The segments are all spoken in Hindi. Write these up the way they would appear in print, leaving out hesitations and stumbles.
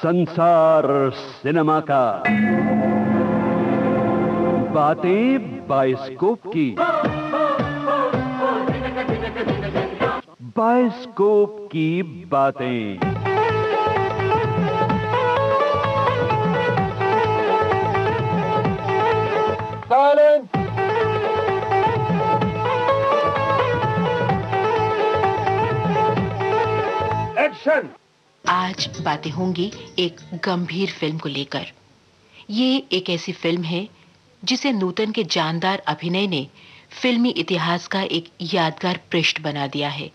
संसार सिनेमा का बातें बाइस्कोप की, बाइस्कोप की बातें। साइलेंस। एक्शन। आज बातें होंगी एक गंभीर फिल्म को लेकर। ये एक ऐसी फिल्म है जिसे नूतन के जानदार अभिनय ने फिल्मी इतिहास का एक यादगार पृष्ठ बना दिया है।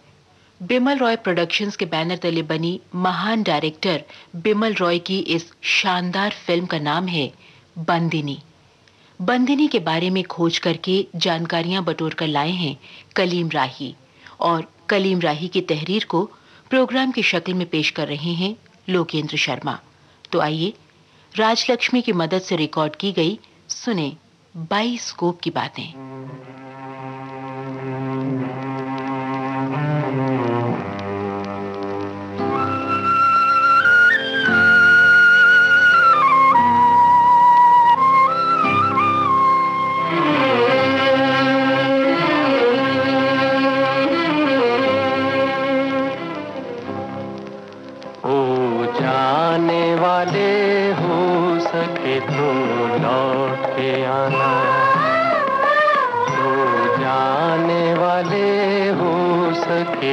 बिमल रॉय प्रोडक्शंस के बैनर तले बनी महान डायरेक्टर बिमल रॉय की इस शानदार फिल्म का नाम है बंदिनी। बंदिनी के बारे में खोज करके जानकारियां बटोर कर लाए हैं कलीम राही, और कलीम राही की तहरीर को प्रोग्राम की शक्ल में पेश कर रहे हैं लोकेंद्र शर्मा। तो आइए राजलक्ष्मी की मदद से रिकॉर्ड की गई सुने बाइस्कोप की बातें।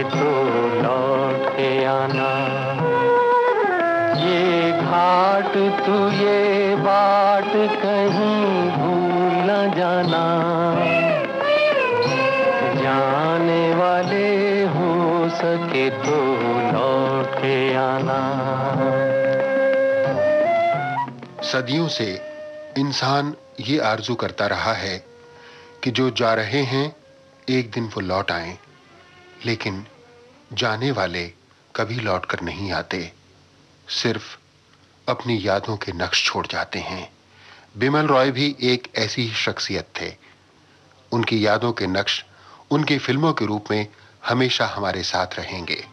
तो लौट के आना, ये घाट तू ये बाट कहीं भूल न जाना, जाने वाले हो सके तो लौट के आना। सदियों से इंसान ये आरजू करता रहा है कि जो जा रहे हैं एक दिन वो लौट आएं, लेकिन जाने वाले कभी लौटकर नहीं आते, सिर्फ अपनी यादों के नक्श छोड़ जाते हैं। बिमल रॉय भी एक ऐसी ही शख्सियत थे। उनकी यादों के नक्श उनकी फिल्मों के रूप में हमेशा हमारे साथ रहेंगे।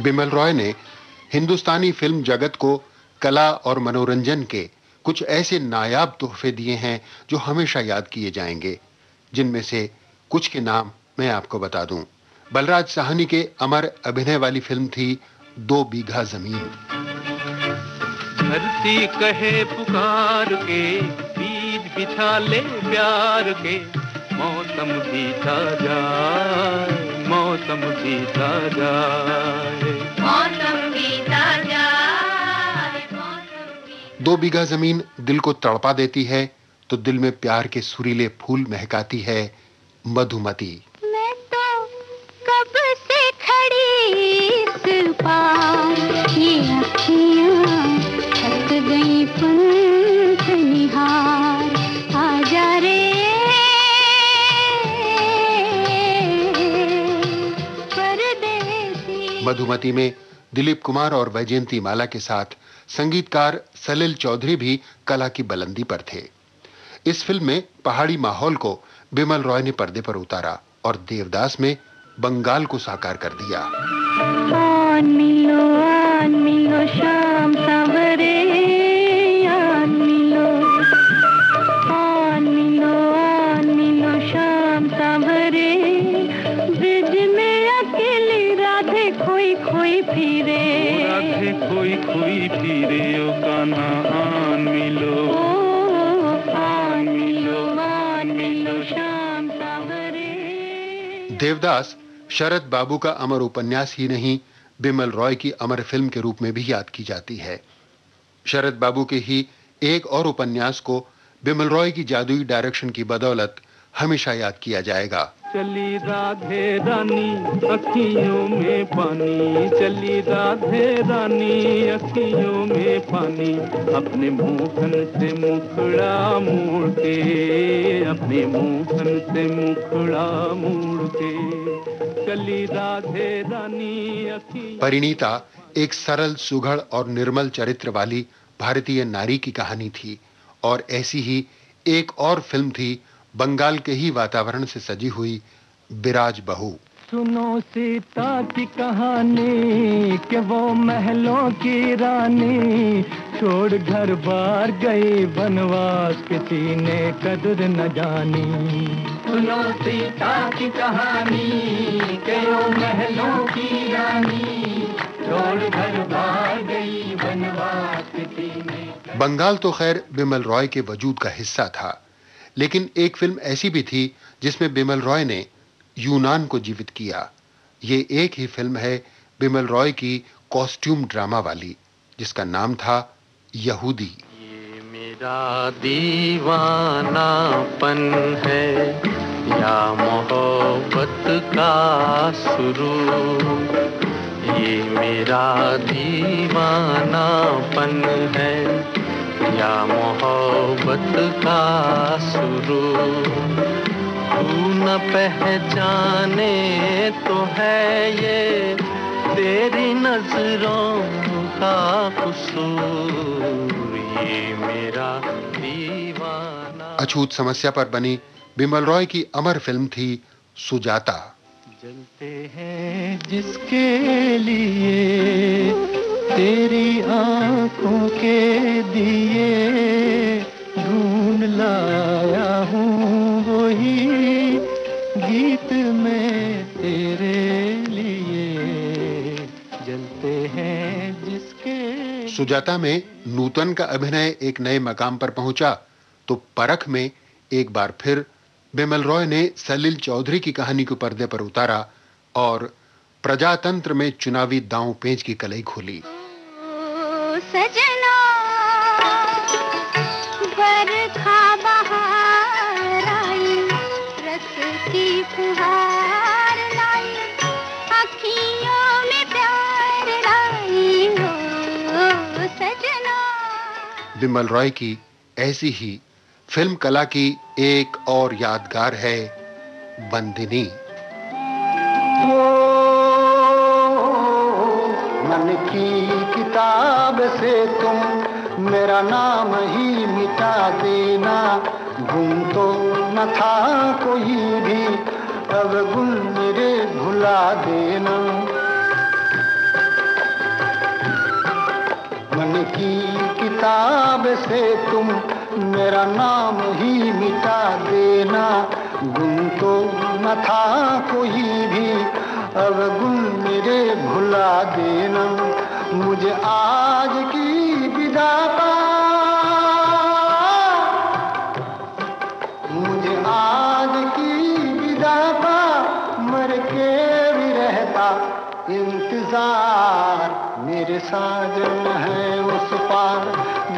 बिमल रॉय ने हिंदुस्तानी फिल्म जगत को कला और मनोरंजन के कुछ ऐसे नायाब तोहफे दिए हैं जो हमेशा याद किए जाएंगे, जिनमें से कुछ के नाम मैं आपको बता दूं। बलराज साहनी के अमर अभिनय वाली फिल्म थी 2 बीघा जमीन। धरती कहे पुकार के, बीज बिछा ले प्यार के, मौसम बीता जाए, मौसम बीता जाए, मौसम बीता जाए, मौसम। 2 बीघा जमीन दिल को तड़पा देती है तो दिल में प्यार के सुरीले फूल महकाती है मधुमती। मैं तो कब से खड़ी इस पार, ये अखियां थक गई पंख निहार, आजा रे परदेसी। मधुमती में दिलीप कुमार और वैजयंती माला के साथ संगीतकार सलिल चौधरी भी कला की बुलंदी पर थे। इस फिल्म में पहाड़ी माहौल को बिमल रॉय ने पर्दे पर उतारा और देवदास में बंगाल को साकार कर दिया। आन मिलो शाम सवेरे, आन मिलो शाम सवेरे, ब्रिज में अकेली राधे खोई खोई फिरे, राधे खोई खोई फिरे, ओ कान्हा आन मिलो, आन मिलो शाम सवेरे। देवदास शरद बाबू का अमर उपन्यास ही नहीं, बिमल रॉय की अमर फिल्म के रूप में भी याद की जाती है। शरद बाबू के ही एक और उपन्यास को बिमल रॉय की जादुई डायरेक्शन की बदौलत हमेशा याद किया जाएगा। चली राधे रानी अखियों में पानी, चली राधे रानी अखियों में पानी, अपने मोहन से मुखड़ा मोड़ के, अपने मोहन से मुखड़ा मोड़ के, चली राधे रानी अखियों। परिणीता एक सरल, सुघड़ और निर्मल चरित्र वाली भारतीय नारी की कहानी थी, और ऐसी ही एक और फिल्म थी बंगाल के ही वातावरण से सजी हुई बिराज बहू। सुनो सीता की कहानी कि वो महलों की रानी छोड़ घर बार गई बनवास, किसी ने कदर न जानी। सुनो सीता की कहानी कि वो महलों की रानी छोड़ घर बार गई बनवास, किसी ने। बंगाल तो खैर बिमल रॉय के वजूद का हिस्सा था, लेकिन एक फिल्म ऐसी भी थी जिसमें बिमल रॉय ने यूनान को जीवित किया। ये एक ही फिल्म है बिमल रॉय की कॉस्ट्यूम ड्रामा वाली, जिसका नाम था यहूदी। ये मेरा दीवानापन है या मोहब्बत का सुरूर, ये मेरा दीवानापन है या मोहब्बत का सुरूर। तू न पहचाने तो है ये तेरी नजरों का कसूर, ये मेरा दीवाना। अछूत समस्या पर बनी बिमल रॉय की अमर फिल्म थी सुजाता। जलते हैं जिसके लिए तेरी आंखों के दिए, ढूंढ लाया हूँ वही गीत में तेरे लिए। जलते हैं जिसके। सुजाता में नूतन का अभिनय एक नए मकाम पर पहुंचा तो परख में एक बार फिर बिमल रॉय ने सलील चौधरी की कहानी को पर्दे पर उतारा और प्रजातंत्र में चुनावी दांव पेंच की कलई खोली। सजना बरखा बहार आई, रस की फुहार लाई, अखियों में प्यार लाई हो सजना। बिमल रॉय की ऐसी ही फिल्म कला की एक और यादगार है बंदिनी। मन की किताब से तुम मेरा नाम ही मिटा देना, गुम तो न था कोई भी अब गुल मेरे भुला देना। मन की किताब से तुम मेरा नाम ही मिटा देना, गुम तो न था कोई भी अब गुल मेरे भुला देना। मुझे आज की विदा का, मुझे आज की विदा का मर के भी रहता इंतजार। मेरे साजन है उस पार,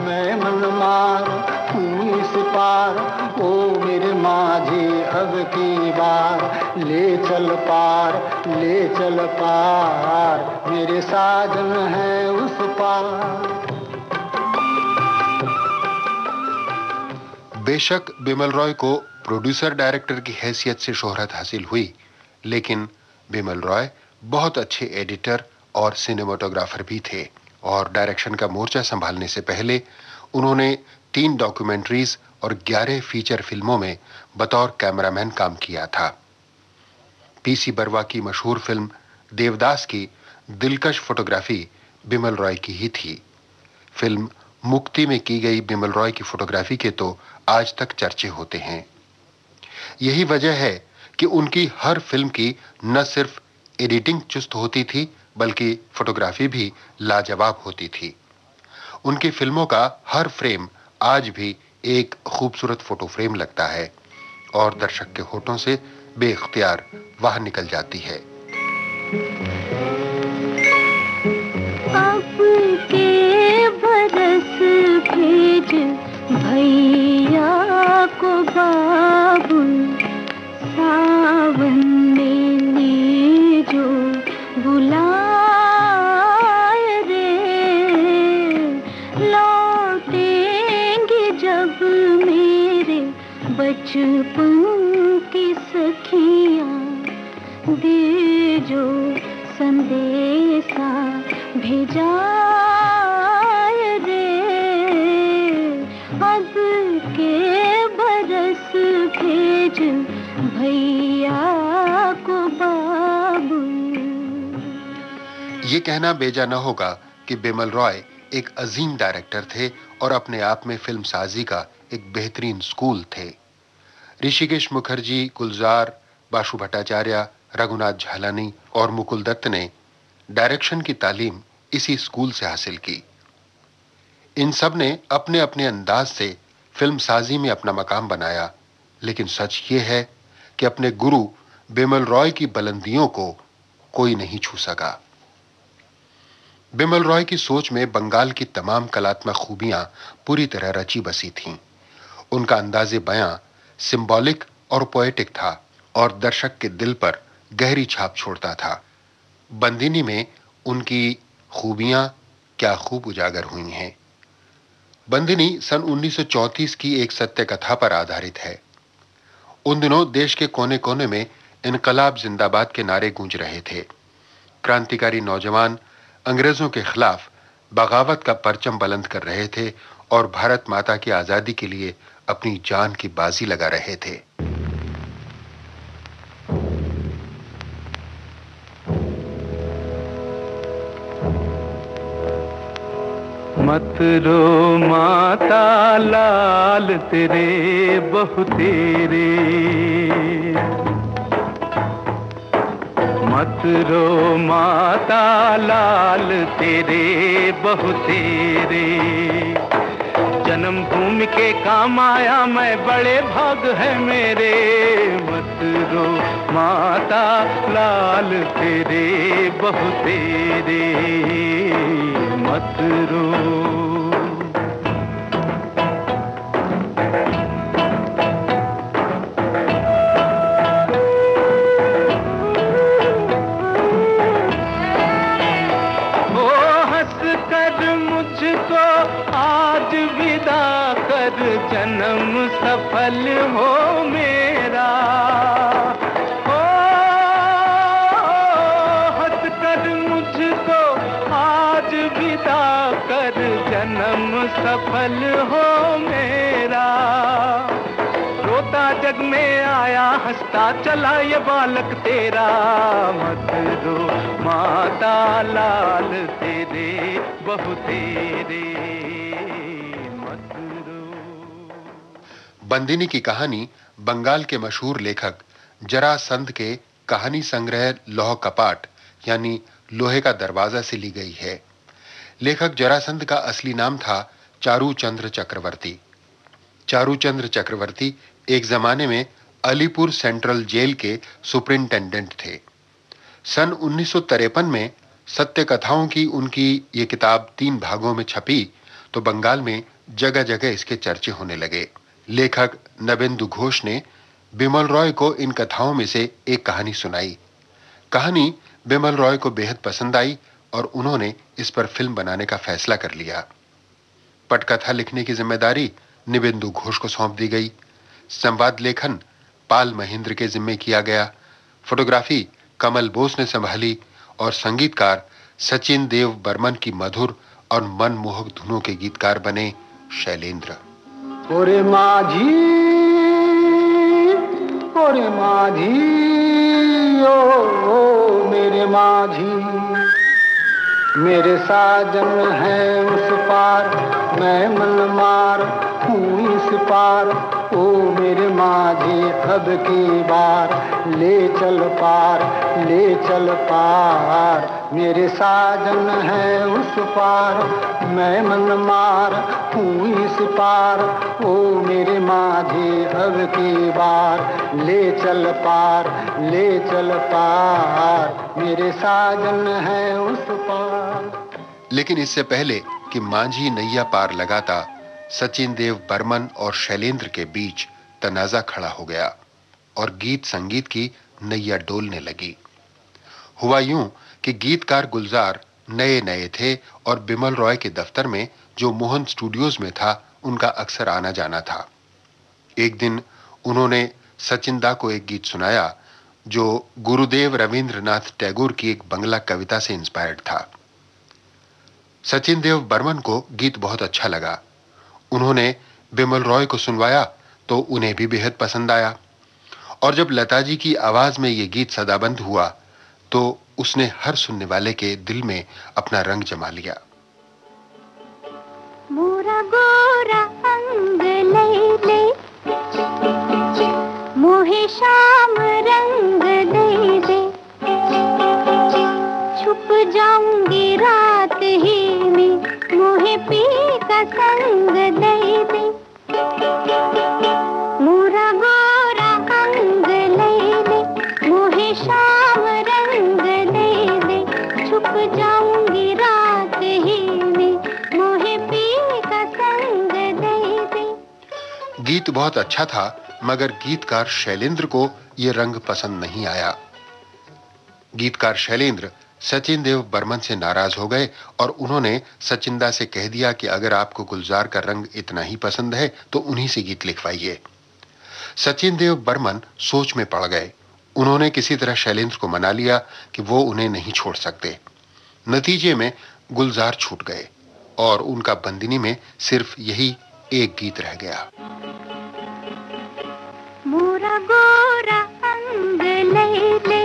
मैं मनमार तू इस पार, ओ मेरे माझे अब की बार ले चल पार, ले चल पार, मेरे साजन है उस पार। बेशक बिमल रॉय को प्रोड्यूसर डायरेक्टर की हैसियत से शोहरत हासिल हुई, लेकिन बिमल रॉय बहुत अच्छे एडिटर और सिनेमाटोग्राफर भी थे और डायरेक्शन का मोर्चा संभालने से पहले उन्होंने 3 डॉक्यूमेंट्रीज और 11 फीचर फिल्मों में बतौर कैमरामैन काम किया था। पीसी बर्वा की मशहूर फिल्म देवदास की दिलकश फोटोग्राफी बिमल रॉय की ही थी। फिल्म मुक्ति में की गई बिमल रॉय की फोटोग्राफी के तो आज तक चर्चे होते हैं। यही वजह है कि उनकी हर फिल्म की न सिर्फ एडिटिंग चुस्त होती थी बल्कि फोटोग्राफी भी लाजवाब होती थी। उनकी फिल्मों का हर फ्रेम आज भी एक खूबसूरत फोटो फ्रेम लगता है और दर्शक के होठों से बेइख्तियार वाह निकल जाती है। अब के बरस भेज भैया को बाबुल, सावन में ले जो बुलाए रे, लौटेंगे जब मेरे बचपन की सखियाँ, दे जो संदेशा भेजा रे। अब के पास भेज भैया को बाबू। ये कहना बेजा न होगा कि बिमल रॉय एक अजीम डायरेक्टर थे और अपने आप में फिल्म साजी का एक बेहतरीन स्कूल थे। ऋषिकेश मुखर्जी, गुलजार, बासु भट्टाचार्य, रघुनाथ झालानी और मुकुल दत्त ने डायरेक्शन की तालीम इसी स्कूल से हासिल की। इन सब ने अपने अपने अंदाज से फिल्म साजी में अपना मकाम बनाया, लेकिन सच ये है कि अपने गुरु बिमल रॉय की बुलंदियों को कोई नहीं छू सका। बिमल रॉय की सोच में बंगाल की तमाम कलात्मक खूबियां पूरी तरह रची बसी थीं। उनका अंदाज़े बयां सिंबॉलिक और पोएटिक था और दर्शक के दिल पर गहरी छाप छोड़ता था। बंदिनी में उनकी खूबियां क्या खूब उजागर हुई हैं। बंदिनी सन 1934 की एक सत्य कथा पर आधारित है। उन दिनों देश के कोने कोने में इनकलाब जिंदाबाद के नारे गूंज रहे थे। क्रांतिकारी नौजवान अंग्रेजों के खिलाफ बगावत का परचम बुलंद कर रहे थे और भारत माता की आजादी के लिए अपनी जान की बाजी लगा रहे थे। मत रो माता लाल तेरे बहु तेरे, मत रो माता लाल तेरे बहु तेरे, जन्मभूमि के काम आया मैं बड़े भाग है मेरे। मत रो माता लाल तेरे बहु तेरे, मत रो। जन्म सफल हो मेरा, ओ हंस कर मुझको आज विदा कर, जन्म सफल हो मेरा। रोता जग में आया हंसता चला ये बालक तेरा। मत रो माता लाल तेरे बहु तेरे, बंदिनी की कहानी बंगाल के मशहूर लेखक जरासंध के कहानी संग्रह लौह कपाट यानी लोहे का दरवाजा से ली गई है। लेखक जरासंध का असली नाम था चारूचंद्र चक्रवर्ती। चारूचंद्र चक्रवर्ती एक जमाने में अलीपुर सेंट्रल जेल के सुपरिंटेंडेंट थे। सन 1953 में सत्य कथाओं की उनकी ये किताब 3 भागों में छपी तो बंगाल में जगह जगह इसके चर्चे होने लगे। लेखक नबेंदु घोष ने बिमल रॉय को इन कथाओं में से एक कहानी सुनाई। कहानी बिमल रॉय को बेहद पसंद आई और उन्होंने इस पर फिल्म बनाने का फैसला कर लिया। पटकथा लिखने की जिम्मेदारी निबेंदु घोष को सौंप दी गई। संवाद लेखन पाल महेंद्र के जिम्मे किया गया। फोटोग्राफी कमल बोस ने संभाली और संगीतकार सचिन देव बर्मन की मधुर और मनमोहक धुनों के गीतकार बने शैलेंद्र। ओरे माझी, ओरे माझी, ओ मेरे माझी, मेरे साजन है उस पार, मैं मन मार हूँ इस पार। ओ मेरे माझी अब की बार, ले चल पार, ले चल पार। मेरे साजन है उस पार, मैं मन मार हूँ इस पार। ओ मेरे माझी अब की बार, ले चल पार, ले चल पार। मेरे साजन है उस पार। लेकिन इससे पहले कि मांझी नैया पार लगाता, सचिन देव बर्मन और शैलेंद्र के बीच तनाजा खड़ा हो गया और गीत संगीत की नैया डोलने लगी। हुआ यूं कि गीतकार गुलजार नए नए थे और बिमल रॉय के दफ्तर में जो मोहन स्टूडियोज में था उनका अक्सर आना जाना था। एक दिन उन्होंने सचिन दा को एक गीत सुनाया जो गुरुदेव रविंद्रनाथ टैगोर की एक बंगला कविता से इंस्पायर्ड था। सचिन देव बर्मन को गीत बहुत अच्छा लगा। उन्होंने बिमल रॉय को सुनवाया तो उन्हें भी बेहद पसंद आया। और जब लता जी की आवाज में ये गीत सदाबंद हुआ तो उसने हर सुनने वाले के दिल में अपना रंग जमा लिया। मोरा गोरा अंग लैले, मोहे शाम रंग दे दे, छुप जाऊंगी रात ही में, मोहे पी का संग दे दे। मोरा गोरा अंग लैले, मोहे शाम रंग दे दे, छुप जाऊंगी रात ही में, मोहे पी का संग दे दे। गीत बहुत अच्छा था, मगर गीतकार शैलेंद्र को यह रंग पसंद नहीं आया। गीतकार शैलेंद्र सचिन देव बर्मन से नाराज हो गए और उन्होंने सचिंदा से कह दिया कि अगर आपको गुलजार का रंग इतना ही पसंद है तो उन्हीं से गीत लिखवाइए। सचिन देव बर्मन सोच में पड़ गए। उन्होंने किसी तरह शैलेंद्र को मना लिया कि वो उन्हें नहीं छोड़ सकते। नतीजे में गुलजार छूट गए और उनका बंदिनी में सिर्फ यही एक गीत रह गया। मोरा गोरा अंग लैले,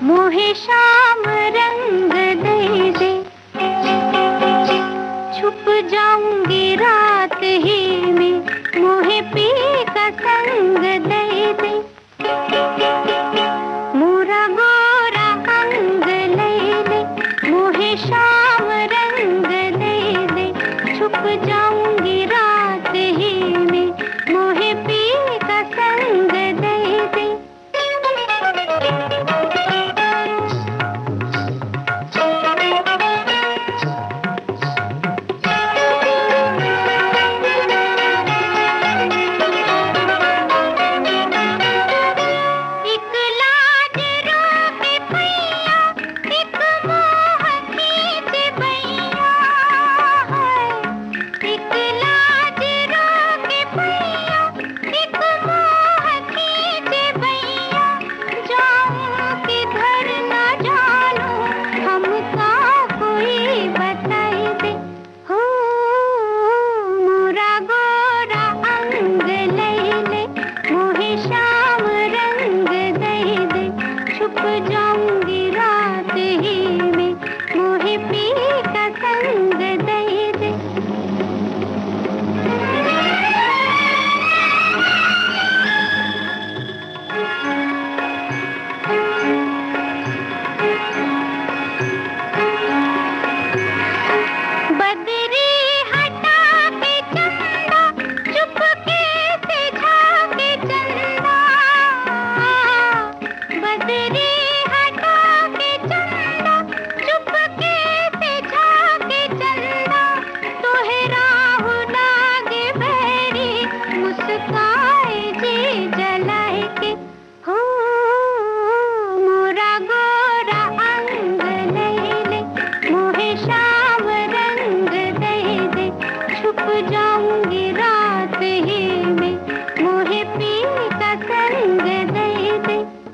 मोहे शाम रंग दे दे, छुप जाऊंगी रात ही में, मोहे पी का संग दे दे। मोरा गोरा अंग लैले, मोहे शाम रंग दे दे, छुप जाऊंगी रात ही में, मोहे पी का संग दे दे।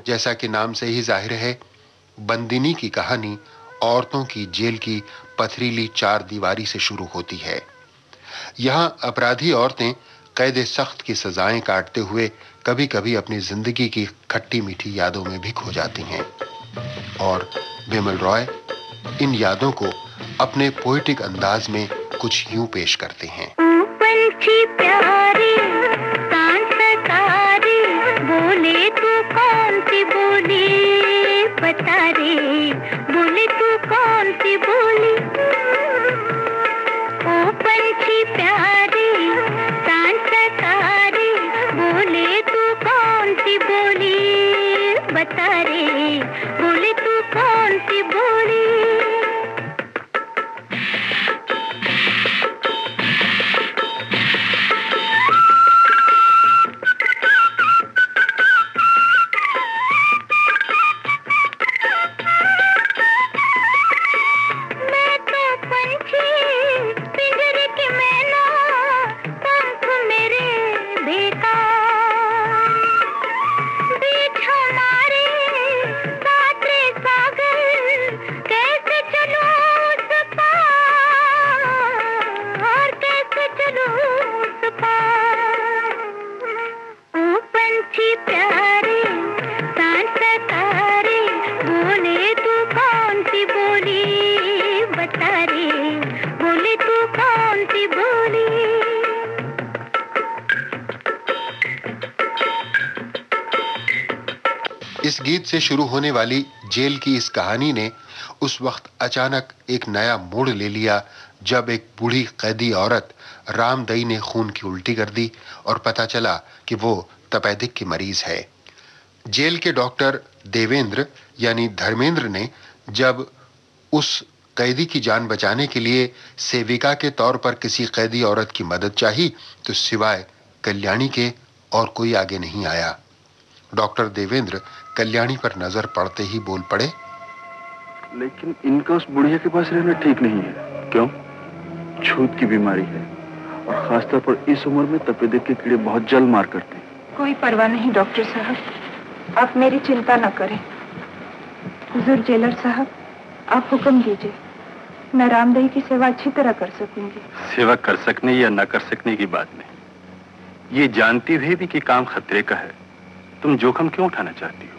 जैसा कि नाम से ही जाहिर है, बंदिनी की कहानी औरतों की जेल की पथरीली चार दीवारी से शुरू होती है। यहाँ अपराधी औरतें कैद सख्त की सजाएं काटते हुए कभी कभी अपनी जिंदगी की खट्टी मीठी यादों में भी खो जाती हैं और बिमल रॉय इन यादों को अपने पोएटिक अंदाज में कुछ यूं पेश करते हैं। पंछी प्यारे सांसकारी, बोले तू कौन सी बोली, बता रे बोले तू कौन सी बोली। ओ पंछी प्यारे सांसकारी, बोले तू कौन सी बोली, बता रे बोले तू कौन सी बोली। इस गीत से शुरू होने वाली जेल की इस कहानी ने उस वक्त अचानक एक नया मोड़ ले लिया जब एक बूढ़ी कैदी औरत रामदई ने खून की उल्टी कर दी और पता चला कि वो तपेदिक की मरीज है। जेल के डॉक्टर देवेंद्र यानी धर्मेंद्र ने जब उस कैदी की जान बचाने के लिए सेविका के तौर पर किसी कैदी औरत की मदद चाही तो सिवाय कल्याणी के और कोई आगे नहीं आया। डॉक्टर देवेंद्र कल्याणी पर नजर पड़ते ही बोल पड़े, लेकिन इनका उस बुढ़िया के पास रहना ठीक नहीं है। क्यों? छूत की बीमारी है और खासतौर पर इस उम्र में तपेदिक के कीड़े बहुत जल्द मार करते हैं। कोई परवाह नहीं डॉक्टर साहब, आप मेरी चिंता न करें। हुजूर जेलर साहब, आप हुक्म दीजिए, मैं रामदई की सेवा अच्छी तरह कर सकूंगी। सेवा कर सकने या न कर सकने की बात नहीं, ये जानती हुए भी कि काम खतरे का है, तुम जोखिम क्यों उठाना चाहती हो?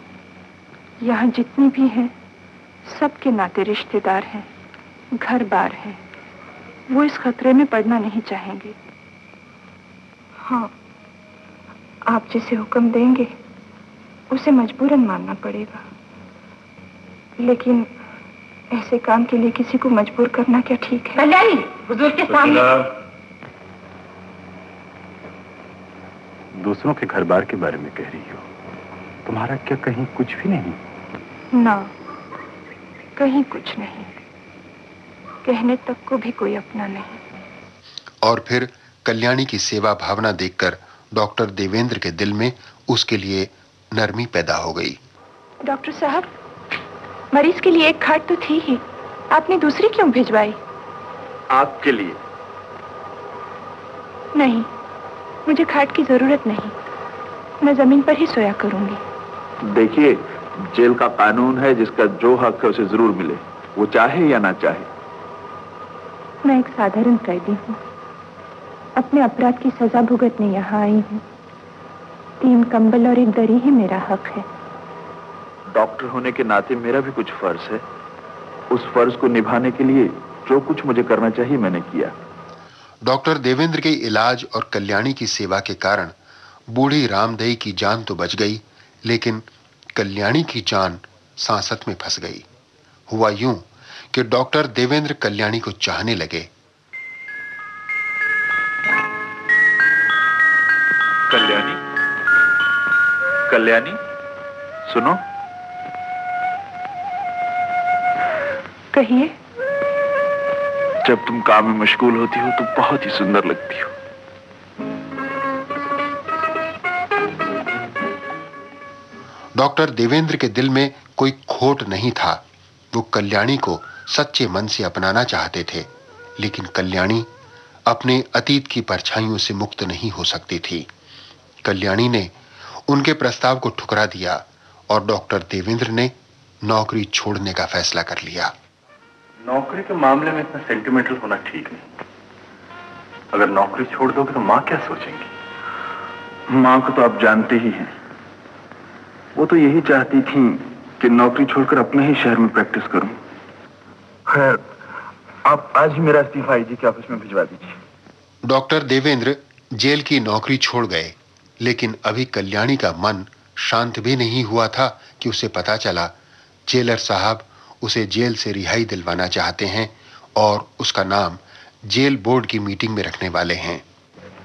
यहाँ जितनी भी हैं, सबके नाते रिश्तेदार हैं, घर बार हैं, वो इस खतरे में पड़ना नहीं चाहेंगे। हाँ, आप जिसे हुक्म देंगे उसे मजबूरन मानना पड़ेगा, लेकिन ऐसे काम के लिए किसी को मजबूर करना क्या ठीक है? कल्याणी, हुजूर के सामने। दूसरों के घर बार के बारे में कह रही हो, तुम्हारा क्या कहीं कुछ भी नहीं? ना, कहीं कुछ नहीं, कहने तक को भी कोई अपना नहीं। और फिर कल्याणी की सेवा भावना देखकर डॉक्टर देवेंद्र के दिल में उसके लिए नरमी पैदा हो गई। डॉक्टर साहब, मरीज के लिए एक खाट तो थी ही, आपने दूसरी क्यों भिजवाई? आपके लिए? नहीं, मुझे खाट की जरूरत नहीं, मैं जमीन पर ही सोया करूंगी। देखिए, जेल का कानून है, जिसका जो हक है उसे जरूर मिले, वो चाहे या ना चाहे। मैं एक साधारण कैदी हूँ, अपने अपराध की सजा भुगतने यहाँ आई हूँ। 3 कंबल और एक दरी ही मेरा हक है। डॉक्टर होने के नाते मेरा भी कुछ फर्ज है, उस फर्ज को निभाने के लिए जो कुछ मुझे करना चाहिए मैंने किया। डॉक्टर देवेंद्र के इलाज और कल्याणी की सेवा के कारण बूढ़ी रामदई की जान तो बच गई, लेकिन कल्याणी की जान सांसत में फंस गई। हुआ यूं कि डॉक्टर देवेंद्र कल्याणी को चाहने लगे। कल्याणी, कल्याणी, सुनो। कहिए। जब तुम काम में मशगूल होती हो तो बहुत ही सुंदर लगती हो। डॉक्टर देवेंद्र के दिल में कोई खोट नहीं था। वो कल्याणी को सच्चे मन से अपनाना चाहते थे, लेकिन कल्याणी अपने अतीत की परछाइयों से मुक्त नहीं हो सकती थी। कल्याणी ने उनके प्रस्ताव को ठुकरा दिया और डॉक्टर देवेंद्र ने नौकरी छोड़ने का फैसला कर लिया। नौकरी के मामले में इतना सेंटिमेंटल होना ठीक नहीं। अगर नौकरी छोड़ दोगे तो माँ क्या सोचेंगी? माँ को तो आप जानते ही हैं, वो तो यही चाहती थी कि नौकरी छोड़कर अपने ही शहर में प्रैक्टिस करूं। खैर, आप आज ही मेरा इस्तीफा आईजी के ऑफिस में भिजवा दीजिए। डॉक्टर देवेंद्र जेल की नौकरी छोड़ गए, लेकिन अभी कल्याणी का मन शांत भी नहीं हुआ था कि उसे पता चला जेलर साहब उसे जेल से रिहाई दिलवाना चाहते हैं और उसका नाम जेल बोर्ड की मीटिंग में रखने वाले हैं।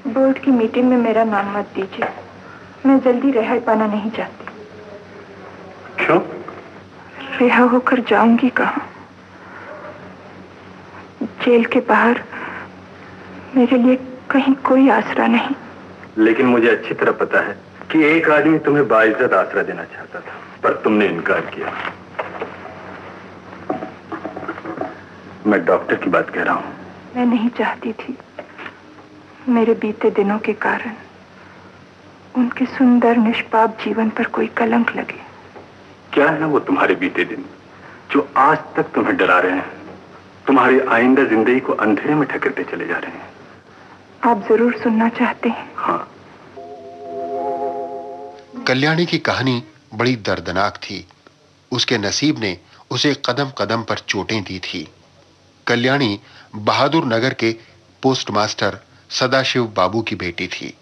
बोर्ड की मीटिंग में मेरा नाम मत दीजिए, मैं जल्दी रिहाई पाना नहीं चाहती। क्यों? रिहा होकर जाऊंगी कहाँ? जेल के बाहर मेरे लिए कहीं कोई आसरा नहीं। लेकिन मुझे अच्छी तरह पता है कि एक आदमी तुम्हें बाइज्जत आसरा देना चाहता था, पर तुमने इनकार किया। मैं डॉक्टर की बात कह रहा हूँ। मैं नहीं चाहती थी मेरे बीते दिनों के कारण उनके सुंदर निष्पाप जीवन पर कोई कलंक लगे। क्या है वो तुम्हारे बीते दिन जो आज तक तुम्हें डरा रहे हैं, तुम्हारी आइंदा जिंदगी को अंधेरे में ठकरते चले जा रहे हैं? आप जरूर सुनना चाहते हैं? हाँ। कल्याणी की कहानी बड़ी दर्दनाक थी। उसके नसीब ने उसे कदम कदम पर चोटें दी थी। कल्याणी बहादुर नगर के पोस्टमास्टर सदाशिव बाबू की बेटी थी।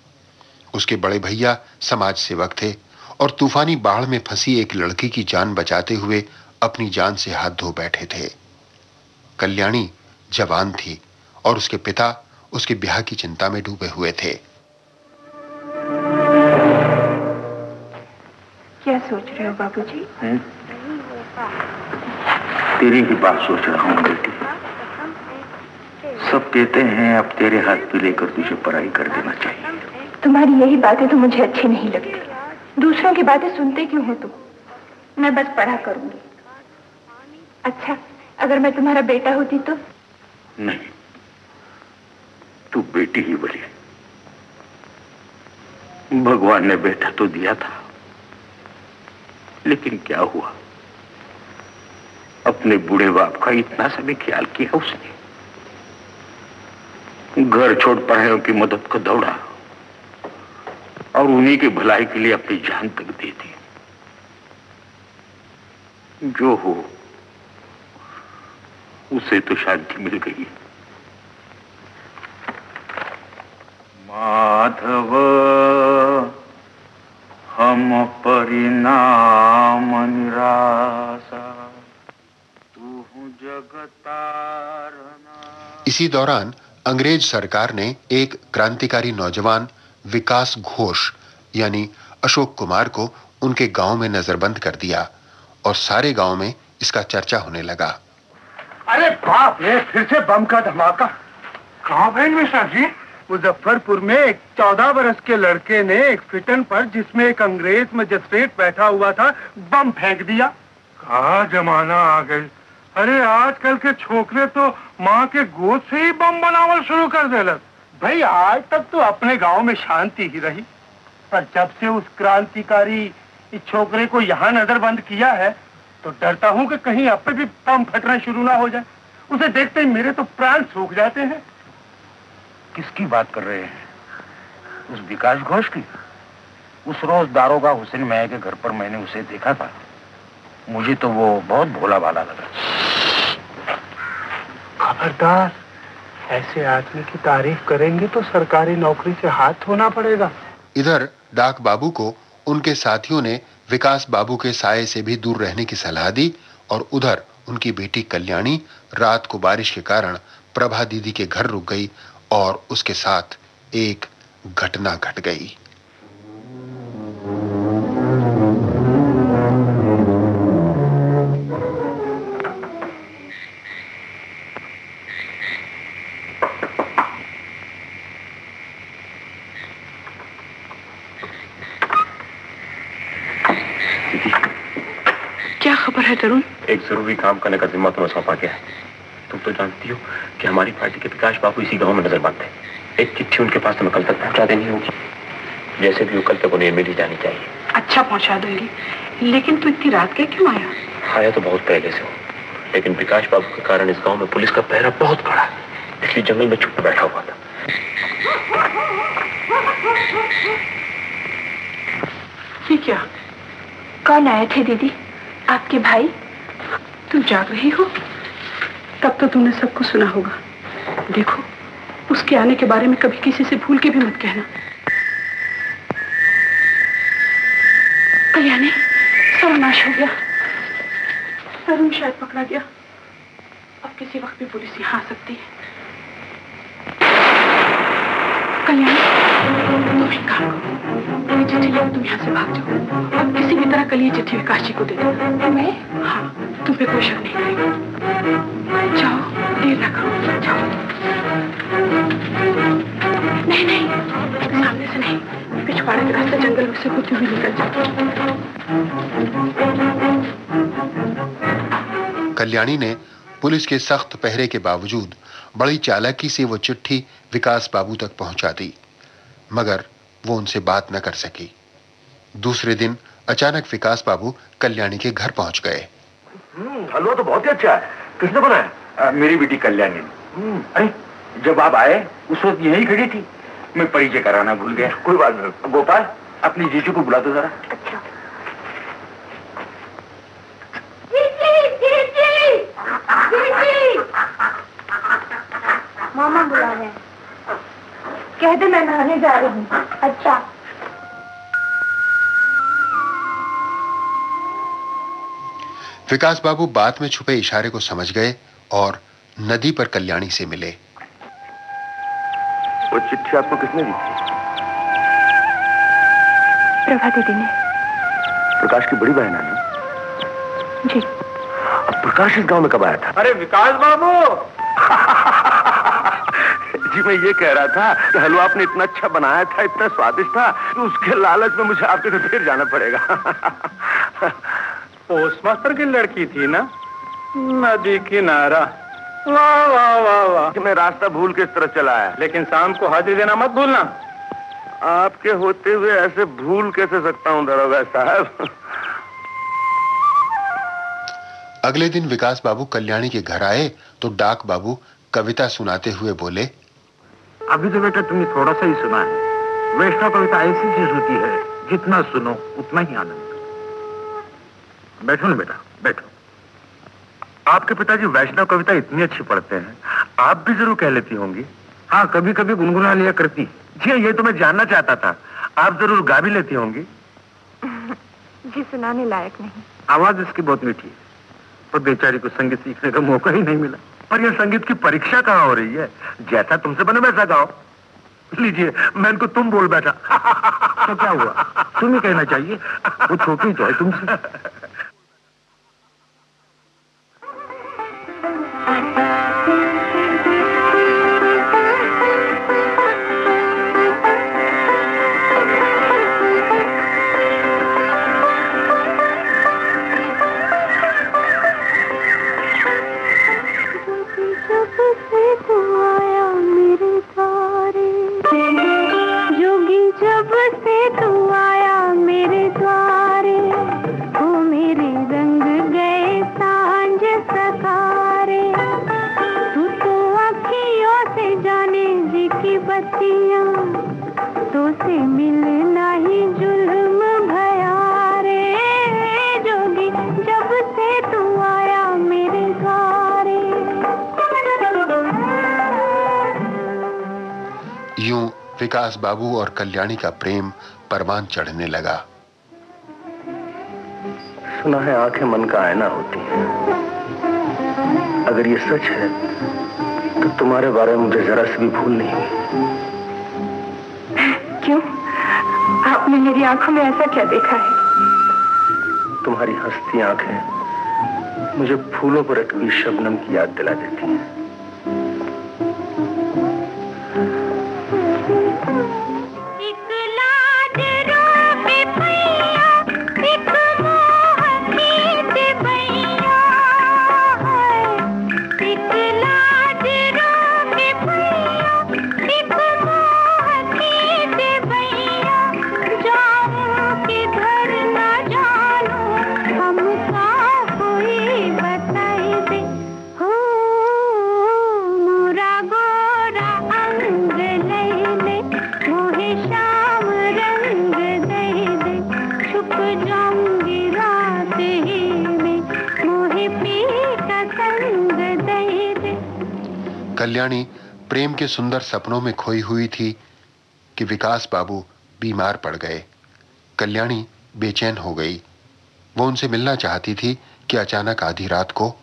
उसके बड़े भैया समाज सेवक थे और तूफानी बाढ़ में फंसी एक लड़की की जान बचाते हुए अपनी जान से हाथ धो बैठे थे। कल्याणी जवान थी और उसके पिता उसके ब्याह की चिंता में डूबे हुए थे। क्या सोच रहे हो बाबूजी? तेरी ही बात सोच रहा हूँ बेटी। सब कहते हैं अब तेरे हाथ पे लेकर तुझे पढ़ाई कर देना चाहिए। तुम्हारी यही बातें तो मुझे अच्छी नहीं लगती। दूसरों की बातें सुनते क्यों हो तुम? मैं बस पढ़ा करूंगी। अच्छा, अगर मैं तुम्हारा बेटा होती तो? नहीं, तू बेटी ही बनी। भगवान ने बेटा तो दिया था, लेकिन क्या हुआ? अपने बूढ़े बाप का इतना सा भी ख्याल किया उसने? घर छोड़ परायों की मदद को दौड़ा और उन्हीं की भलाई के लिए अपनी जान तक दे दी। जो हो, उसे तो शांति मिल गई। माधव हम परिणाम निराशा, तू जगतारना। इसी दौरान अंग्रेज सरकार ने एक क्रांतिकारी नौजवान विकास घोष यानी अशोक कुमार को उनके गांव में नजरबंद कर दिया और सारे गांव में इसका चर्चा होने लगा। अरे बाप रे, फिर से बम का धमाका। कहाँ भाई मिश्रा जी? मुजफ्फरपुर में एक 14 बरस के लड़के ने एक फिटन पर, जिसमें एक अंग्रेज मजिस्ट्रेट बैठा हुआ था, बम फेंक दिया। कहाँ जमाना आ गई। अरे आजकल के छोकरे तो माँ के गोद से ही बम बनावल शुरू कर देलक। भाई आज तक तो अपने गांव में शांति ही रही, पर जब से उस क्रांतिकारी इस छोकरे को यहाँ नजरबंद किया है तो डरता हूँ कि कहीं अब पे भी बम फटना शुरू ना हो जाए। उसे देखते ही मेरे तो प्राण सूख जाते हैं। किसकी बात कर रहे हैं? उस विकास घोष की? उस रोज दारोगा हुसैन मियां के घर पर मैंने उसे देखा था। मुझे तो वो बहुत भोला भाला लगा। खबरदार, ऐसे आदमी की तारीफ करेंगे तो सरकारी नौकरी से हाथ धोना पड़ेगा। इधर डाक बाबू को उनके साथियों ने विकास बाबू के साये से भी दूर रहने की सलाह दी और उधर उनकी बेटी कल्याणी रात को बारिश के कारण प्रभा दीदी के घर रुक गई और उसके साथ एक घटना घट गई। क्या खबर है तरुण? एक जरूरी काम करने का जिम्मा तुम्हें सौंपा गया है। तुम तो जानती हो कि हमारी पार्टी के प्रकाश बाबू इसी गांव में नजरबंद है। एक चिट्ठी उनके पास तुम्हें कल तक पहुंचा देनी होगी। जैसे भी हो कल तक उन्हें मिल ही जानी चाहिए। अच्छा, पहुंचा दूंगी, लेकिन तू इतनी रात के क्यों आया? आया तो बहुत पहले से हो, लेकिन प्रकाश बाबू के कारण इस गांव में पुलिस का पहरा बहुत कड़ा है, इसलिए जंगल में छुप बैठा हुआ था। ये क्या? कौन आए थे दीदी? आपके भाई? तुम जाग रही हो? तब तो तुमने सबको सुना होगा। देखो, उसके आने के बारे में कभी किसी से भूल के भी मत कहना। कल्याणी, सर्वनाश हो गया। तरुण शायद पकड़ा गया। अब किसी वक्त भी पुलिस यहाँ आ सकती है। कल्याणी, तुम एक काम करो, ये चिट्ठी लेकर तुम यहाँ से भाग जाओ और किसी भी तरह कल ये चिट्ठी विकास जी को दे देना। मैं? हाँ, तुम पे कोई शक नहीं करेगा। जाओ, देर ना करो, जाओ। नहीं नहीं, सामने से नहीं, पिछवाड़े के रास्ते जंगल में से होती हुई निकल जाओ। कल्याणी ने पुलिस के सख्त पहरे के बावजूद बड़ी चालाकी से वो चिट्ठी विकास बाबू तक पहुंचा दी, मगर वो उनसे बात न कर सकी। दूसरे दिन अचानक विकास बाबू कल्याणी के घर पहुंच गए। हलवा तो बहुत ही अच्छा है। किसने बनाया? मेरी बेटी कल्याणी ने। अरे जब आप आए उस वक्त यही खड़ी थी, मैं परिचय कराना भूल गया। कोई बात नहीं। गोपाल, अपनी जीजू को बुला दो जरा। अच्छा। मामा बुला रहे हैं। कह दे मैं नहाने जा रही हूँ। अच्छा। विकास बाबू बात में छुपे इशारे को समझ गए और नदी पर कल्याणी से मिले। वो चिट्ठी आपको किसने दी थी? प्रभा दीदी ने। प्रकाश की बड़ी बहन है ना? जी। अब प्रकाश इस गांव में कब आया था? अरे विकास बाबू जी मैं ये कह रहा था कि हलवा आपने इतना अच्छा बनाया था, इतना स्वादिष्ट था कि उसके लालच में मुझे आपके घर फिर जाना पड़ेगा। पोस्ट मास्टर की लड़की थी ना, नदी किनारा। वाह वाह वाह वाह। कि मैं रास्ता भूल के इस तरह चला आया। लेकिन शाम को हाजिरी देना मत भूलना। आपके होते हुए ऐसे भूल कैसे सकता हूँ दरोगा साहब। अगले दिन विकास बाबू कल्याणी के घर आए तो डाक बाबू कविता सुनाते हुए बोले, अभी तो बेटा तुमने थोड़ा सा ही सुना है। वैष्णव कविता ऐसी चीज होती है, जितना सुनो उतना ही आनंद। बैठो ना बेटा, बैठो। आपके पिताजी वैष्णव कविता इतनी अच्छी पढ़ते हैं, आप भी जरूर कह लेती होंगी। हाँ, कभी कभी गुनगुना लिया करती। जी ये तो मैं जानना चाहता था, आप जरूर गा भी लेती होंगी। जी सुनाने लायक नहीं। आवाज इसकी बहुत मीठी है, पर बेचारी को संगीत सीखने का मौका ही नहीं मिला। पर यह संगीत की परीक्षा कहाँ हो रही है? जैसा तुमसे बने वैसा गाओ। लीजिए, मैं इनको तुम बोल बैठा। तो क्या हुआ, तुम्हें कहना चाहिए, वो छोटी तो है तुमसे। यूं विकास बाबू और कल्याणी का प्रेम परवान चढ़ने लगा। सुना है आंखें मन का आईना होती हैं। अगर ये सच है तो तुम्हारे बारे में मुझे जरा सी भी भूल नहीं हुई। क्यों? आपने मेरी आंखों में ऐसा क्या देखा है? तुम्हारी हंसती आंखें मुझे फूलों पर अटकी शबनम की याद दिला देती हैं। कल्याणी प्रेम के सुंदर सपनों में खोई हुई थी कि विकास बाबू बीमार पड़ गए। कल्याणी बेचैन हो गई। वो उनसे मिलना चाहती थी कि अचानक आधी रात को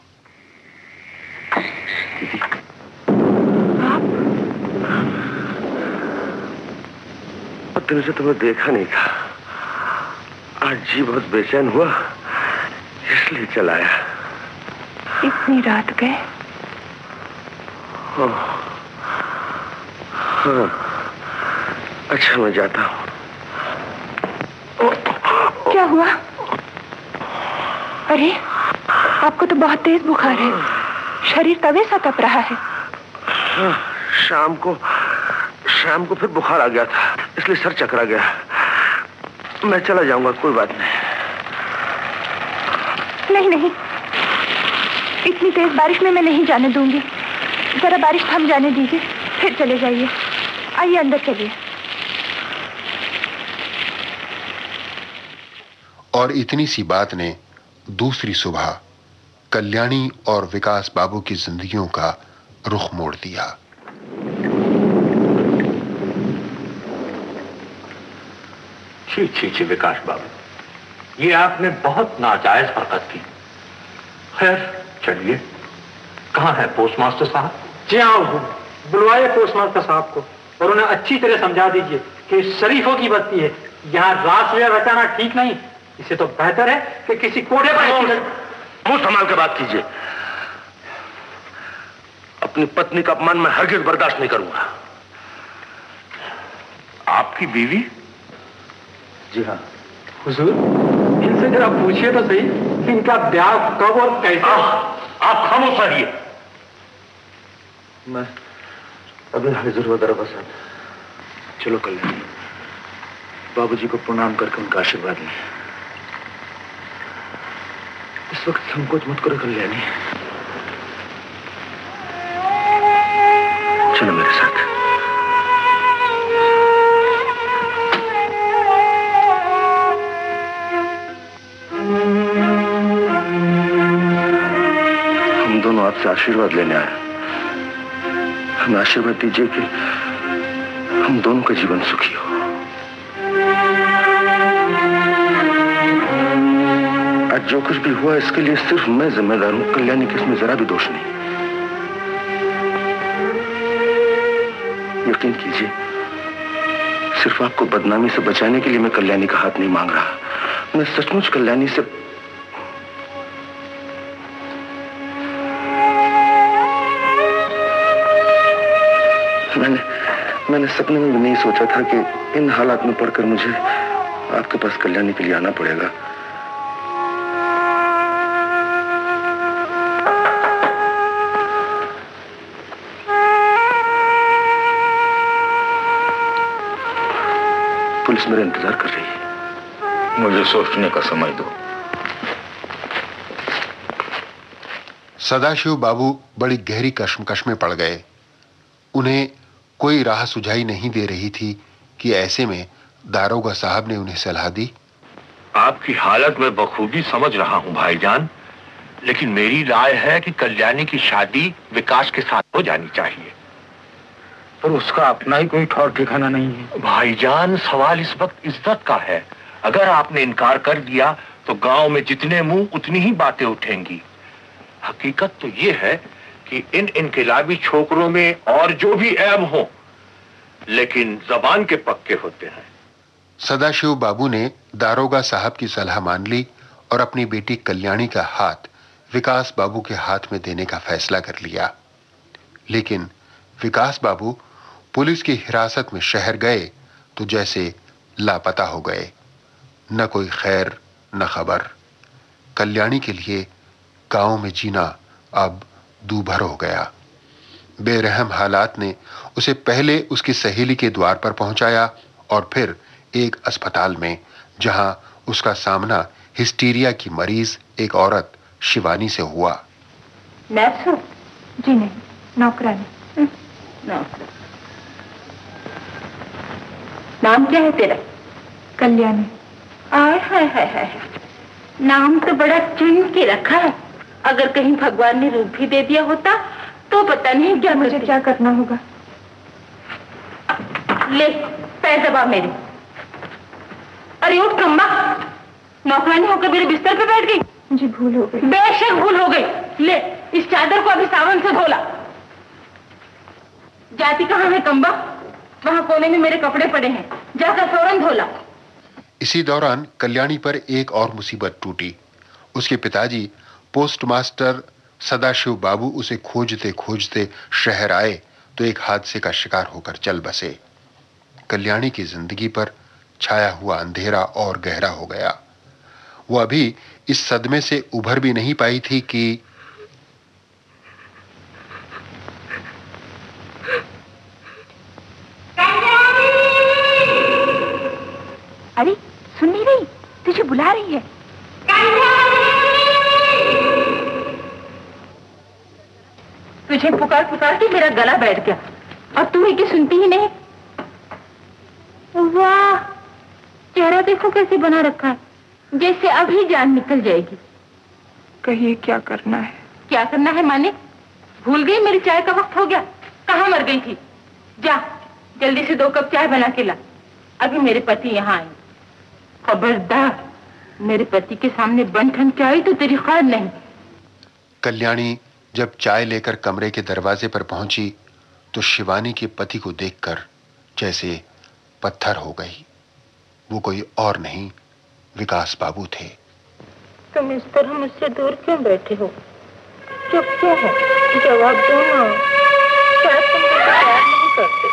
दिन से तुम्हें देखा नहीं था। आज जी बहुत बेचैन हुआ, इसलिए चला आया। इतनी रात गए? हाँ, अच्छा मैं जाता हूँ। क्या हुआ? अरे आपको तो बहुत तेज बुखार है, शरीर तवे सा तप रहा है। हाँ, शाम को फिर बुखार आ गया था, इसलिए सर चकरा गया। मैं चला जाऊंगा, कोई बात नहीं। नहीं, इतनी तेज बारिश में मैं नहीं जाने दूंगी। जरा बारिश थम जाने दीजिए, फिर चले जाइए। आइए अंदर चलिए। और इतनी सी बात ने दूसरी सुबह कल्याणी और विकास बाबू की जिंदगियों का रुख मोड़ दिया। छी विकास बाबू, ये आपने बहुत नाजायज हरकत की। खैर चलिए। कहाँ है पोस्ट मास्टर साहब? जी हाँ, बुलवाइए पोस्ट मास्टर साहब को और उन्हें अच्छी तरह समझा दीजिए कि शरीफों की बस्ती है, यहाँ रात में रचाना ठीक नहीं। इसे तो बेहतर है कि किसी कोठे पर। मुंह संभाल के बात कीजिए। अपनी पत्नी का अपमान मैं हरगिज बर्दाश्त नहीं करूंगा। आपकी बीवी? जी हाँ हुजूर, इनसे जरा पूछिए तो सही कि इनका ब्याह कब और कैसे। आप खामोश रहिए। मैं अभी हाजिर हुआ दरबार। चलो कल्याणी, बाबूजी को प्रणाम करके उनका आशीर्वाद लें। इस वक्त संकोच मत करो कल्याणी, चलो मेरे साथ। हम दोनों आपसे आशीर्वाद लेने आए। हमें आशीर्वाद दीजिए कि हम दोनों का जीवन सुखी हो। आज जो कुछ भी हुआ इसके लिए सिर्फ मैं जिम्मेदार हूं, कल्याणी के इसमें जरा भी दोष नहीं। यकीन कीजिए, सिर्फ आपको बदनामी से बचाने के लिए मैं कल्याणी का हाथ नहीं मांग रहा। मैं सचमुच कल्याणी से मैंने सपने में भी नहीं सोचा था कि इन हालात में पड़कर मुझे आपके पास कल्याणी के लिए आना पड़ेगा। पुलिस मेरा इंतजार कर रही है। मुझे सोचने का समय दो। सदाशिव बाबू बड़ी गहरी कश्मकश में पड़ गए। उन्हें कोई राह सुझाई नहीं दे रही थी कि ऐसे में दारोगा साहब ने उन्हें सलाह दी। आपकी हालत मैं बखूबी समझ रहा हूं भाईजान, लेकिन मेरी राय है कि कल्याणी की शादी विकास के साथ हो जानी चाहिए। पर उसका अपना ही कोई ठौर ठिकाना नहीं है। भाईजान, सवाल इस वक्त इज्जत का है। अगर आपने इनकार कर दिया तो गांव में जितने मुंह उतनी ही बातें उठेंगी। हकीकत तो ये है कि इन इनकलाबी छोकरों में और जो भी ऐब हो, लेकिन जबान के पक्के होते हैं। सदाशिव बाबू ने दारोगा साहब की सलाह मान ली और अपनी बेटी कल्याणी का हाथ विकास बाबू के हाथ में देने का फैसला कर लिया। लेकिन विकास बाबू पुलिस की हिरासत में शहर गए तो जैसे लापता हो गए। न कोई खैर न खबर। कल्याणी के लिए गांव में जीना अब दूभर हो गया। बेरहम हालात ने उसे पहले उसकी सहेली के द्वार पर पहुंचाया और फिर एक अस्पताल में, जहां उसका सामना हिस्टीरिया की मरीज एक औरत शिवानी से हुआ। नर्स हो? जी नहीं, नौकरानी। नौकर। नाम क्या है तेरा? कल्याणी। आय हाय हाय हाय, नाम तो बड़ा चुन के रखा है। अगर कहीं भगवान ने रूप भी दे दिया होता तो पता नहीं क्या। मुझे क्या करना होगा? ले पैर दबा मेरे। अरे उठ कम्बा, नौकरानी होकर मेरे बिस्तर पे बैठ गई। जी भूल हो गई। बेशक भूल हो गई। ले इस चादर को अभी सावन से धोला। जाती कहाँ है कम्बा? वहां कोने में मेरे कपड़े पड़े हैं, जाकर फौरन धोला। इसी दौरान कल्याणी पर एक और मुसीबत टूटी। उसके पिताजी पोस्ट मास्टर सदाशिव बाबू उसे खोजते खोजते शहर आए तो एक हादसे का शिकार होकर चल बसे। कल्याणी की जिंदगी पर छाया हुआ अंधेरा और गहरा हो गया। वो अभी इस सदमे से उभर भी नहीं पाई थी कि अरे सुन नहीं रही? तुझे बुला रही है। तुझे पुकार पुकार के मेरा गला बैठ गया और तू ही की सुनती ही नहीं। वाह, चेहरा देखो कैसे बना रखा है, जैसे अभी जान निकल जाएगी। कहिए क्या करना है? क्या करना है माने? भूल गई मेरी चाय का वक्त हो गया? कहाँ मर गई थी? जा जल्दी से 2 कप चाय बना के ला, अभी मेरे पति यहाँ आए। खबरदार, मेरे पति के सामने बन ठन चाय तो तेरी खैर नहीं। कल्याणी जब चाय लेकर कमरे के दरवाजे पर पहुंची तो शिवानी के पति को देखकर जैसे पत्थर हो गई। वो कोई और नहीं, विकास बाबू थे। तुम इस तरह मुझसे दूर क्यों बैठे हो? चुप क्यों हो? जवाब दो ना। शायद तुम मुझे प्यार नहीं करते।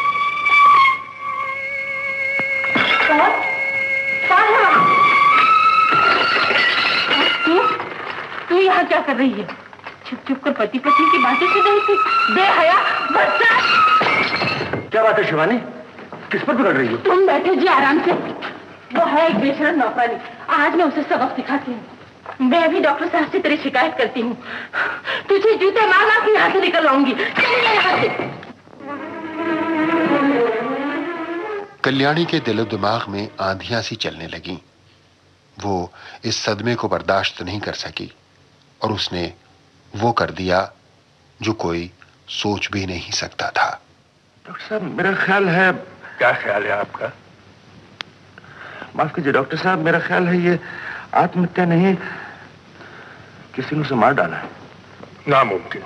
तू यहाँ क्या कर रही है? छुप छुप कर पति पत्नी की बातें सुन रही थी। बेहया बच्चा। क्या बात है शिवानी, किस पर बिगड़ रही हो? तुम बैठे जी आराम से। वो है एक बेशरम नौकरानी, आज मैं उसे सबक सिखाती हूँ। मैं भी डॉक्टर साहब से तेरी शिकायत करती हूँ। तुझे जूते मार मार के यहाँ से निकल लाऊंगी। यहाँ से। कल्याणी के दिलो दिमाग में आंधियां सी चलने लगीं। वो इस सदमे को बर्दाश्त नहीं कर सकी और उसने वो कर दिया जो कोई सोच भी नहीं सकता था। डॉक्टर साहब, मेरा ख्याल है। क्या ख्याल है आपका? माफ कीजिए डॉक्टर साहब, मेरा ख्याल है ये आत्महत्या नहीं, किसी ने उसे मार डाला है। नामुमकिन।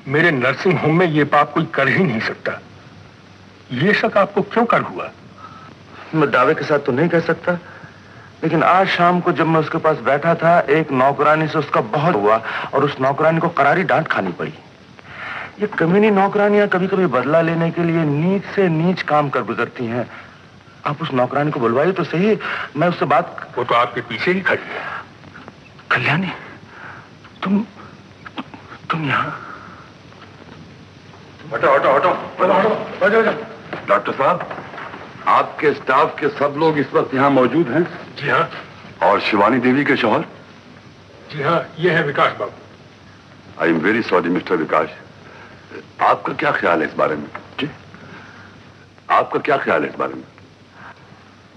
मेरे नर्सिंग होम में ये पाप कोई कर ही नहीं सकता। ये शक आपको क्यों कर हुआ? मैं दावे के साथ तो नहीं कह सकता, लेकिन आज शाम को जब मैं उसके पास बैठा था, एक नौकरानी से उसका बहुत हुआ और उस नौकरानी को करारी डांट खानी पड़ी। ये कमीनी नौकरानियां कभी कभी बदला लेने के लिए नीच से नीच काम कर गुजरती हैं। आप उस नौकरानी को बुलवाइए तो सही, मैं उससे बात। वो तो आपके पीछे ही खड़ी है। कल्याणी, तुम यहाँ? हटो हटो हटो हटो। डॉक्टर साहब, आपके स्टाफ के सब लोग इस वक्त यहाँ मौजूद हैं? जी हाँ। और शिवानी देवी के शौहर? जी हाँ, ये है विकास बाबू। I am very sorry mister Vikas. आपका क्या ख्याल है इस बारे में? जी, आपका क्या ख्याल है इस बारे में?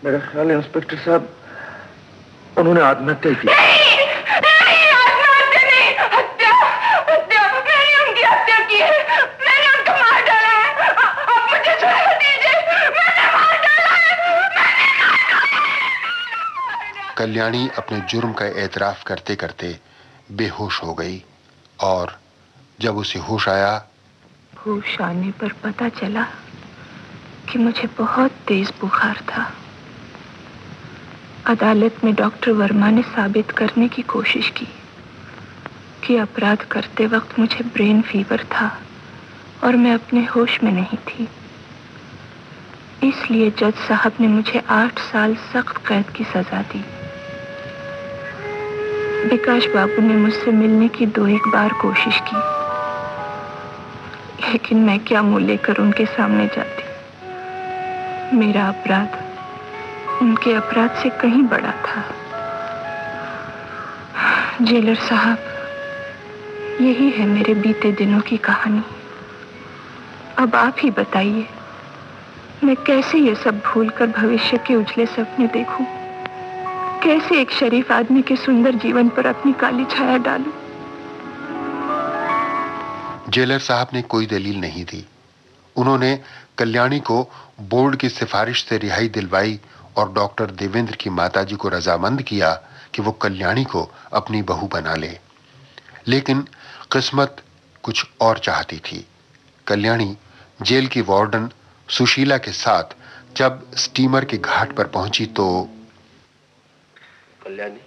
मेरा ख्याल है इंस्पेक्टर साहब, उन्होंने आत्महत्या की। कल्याणी अपने जुर्म का एतराफ करते करते बेहोश हो गई और जब उसे होश आया, होश आने पर पता चला कि मुझे बहुत तेज बुखार था। अदालत में डॉक्टर वर्मा ने साबित करने की कोशिश की कि अपराध करते वक्त मुझे ब्रेन फीवर था और मैं अपने होश में नहीं थी। इसलिए जज साहब ने मुझे 8 साल सख्त कैद की सजा दी। विकास बाबू ने मुझसे मिलने की 2-1 बार कोशिश की, लेकिन मैं क्या मुंह लेकर उनके सामने जाती। मेरा अपराध उनके अपराध से कहीं बड़ा था। जेलर साहब, यही है मेरे बीते दिनों की कहानी। अब आप ही बताइए, मैं कैसे ये सब भूलकर भविष्य के उजले सपने देखूं? कैसे एक शरीफ आदमी के सुंदर जीवन पर अपनी काली छाया डालूं? जेलर साहब ने कोई दलील नहीं दी। उन्होंने कल्याणी को बोर्ड की सिफारिश से रिहाई दिलवाई और डॉक्टर देवेंद्र की माताजी को रजामंद किया कि वो कल्याणी को अपनी बहू बना ले। लेकिन किस्मत कुछ और चाहती थी। कल्याणी जेल की वार्डन सुशीला के साथ जब स्टीमर के घाट पर पहुंची तो कल्याणी,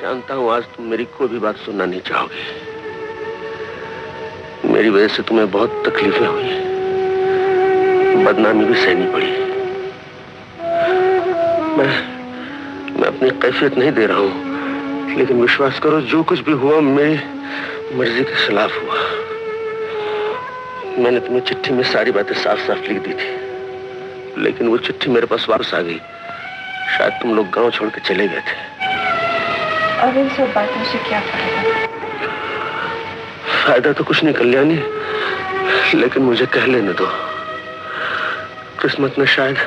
जानता हूं आज तुम मेरी कोई भी बात सुनना नहीं चाहोगे। मेरी वजह से तुम्हें बहुत तकलीफें हुई हैं, बदनामी भी सहनी पड़ी। मैं अपनी कैफियत नहीं दे रहा हूं, लेकिन विश्वास करो जो कुछ भी हुआ मेरी मर्जी के खिलाफ हुआ। मैंने तुम्हें चिट्ठी में सारी बातें साफ साफ लिख दी थी, लेकिन वो चिट्ठी मेरे पास वापस आ गई। शायद तुम लोग गांव छोड़ के चले गए थे। अब इन सब बातों से क्या फायदा? फायदा तो कुछ नहीं कल्याणी, लेकिन मुझे कह लेने दो। किस्मत ने शायद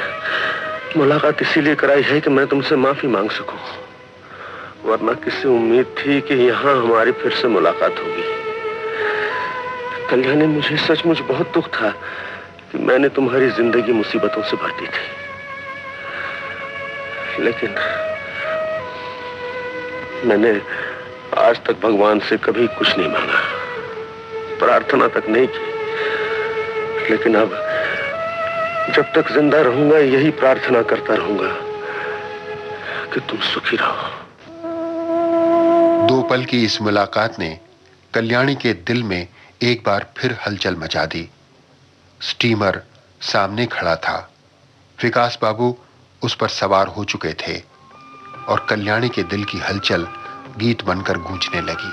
मुलाकात इसीलिए कराई है कि मैं तुमसे माफी मांग सकूं, वरना किससे उम्मीद थी कि यहाँ हमारी फिर से मुलाकात होगी। कल्याणी, मुझे सचमुच बहुत दुख था कि मैंने तुम्हारी जिंदगी मुसीबतों से भर दी थी, लेकिन मैंने आज तक भगवान से कभी कुछ नहीं मांगा, प्रार्थना तक नहीं की, लेकिन अब जब तक जिंदा रहूंगा यही प्रार्थना करता रहूंगा कि तुम सुखी रहो। दो पल की इस मुलाकात ने कल्याणी के दिल में एक बार फिर हलचल मचा दी। स्टीमर सामने खड़ा था, विकास बाबू उस पर सवार हो चुके थे और कल्याणी के दिल की हलचल गीत बनकर गूंजने लगी।